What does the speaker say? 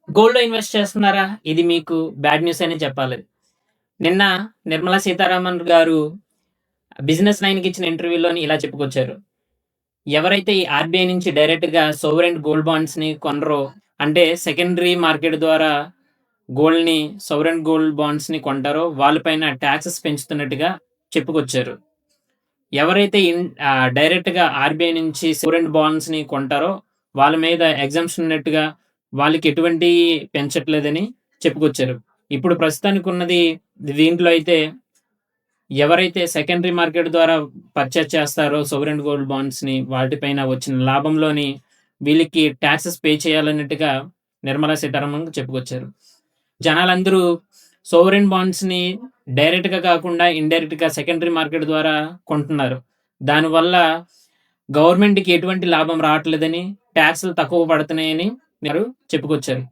గోల్డ్‌లో ఇన్వెస్ట్ చేస్తున్నారా? ఇది మీకు బ్యాడ్ న్యూస్ అనే చెప్పాలి. నిన్న నిర్మలా సీతారామన్ గారు బిజినెస్ లైన్‌కి ఇచ్చిన ఇంటర్వ్యూలోని ఇలా చెప్పుకొచ్చారు. ఎవరైతే ఈ ఆర్‌బీఐ నుంచి డైరెక్ట్‌గా సోవరెన్ గోల్డ్ బాండ్స్‌ని కొనరో, అంటే సెకండరీ మార్కెట్ ద్వారా గోల్డ్‌ని సోవరెన్ గోల్డ్ బాండ్స్‌ని కొంటారో వాళ్ళ పైన టాక్సెస్ పెంచుతున్నట్టుగా చెప్పుకొచ్చారు. ఎవరైతే డైరెక్ట్‌గా ఆర్‌బీఐ నుంచి సోవరెన్ బాండ్స్‌ని కొంటారో వాళ్ళ మీద ఎగ్జంప్షన్ ఉన్నట్టుగా వాళ్ళకి ఎటువంటి పెంచట్లేదని చెప్పుకొచ్చారు. ఇప్పుడు ప్రస్తుతానికున్నది దీంట్లో అయితే ఎవరైతే సెకండరీ మార్కెట్ ద్వారా పర్చేజ్ చేస్తారో సోవరెన్ గోల్డ్ బాండ్స్‌ని వాటిపైన వచ్చిన లాభంలోని వీళ్ళకి టాక్సెస్ పే చేయాలన్నట్టుగా నిర్మలా సీతారామన్ చెప్పుకొచ్చారు. జనాలందరూ సోవరెన్ బాండ్స్‌ని డైరెక్ట్‌గా కాకుండా ఇండైరెక్ట్‌గా సెకండరీ మార్కెట్ ద్వారా కొంటున్నారు. దానివల్ల గవర్నమెంట్‌కి ఎటువంటి లాభం రావట్లేదని, టాక్స్‌లు తక్కువ పడుతున్నాయని చెప్పుకొచ్చారు.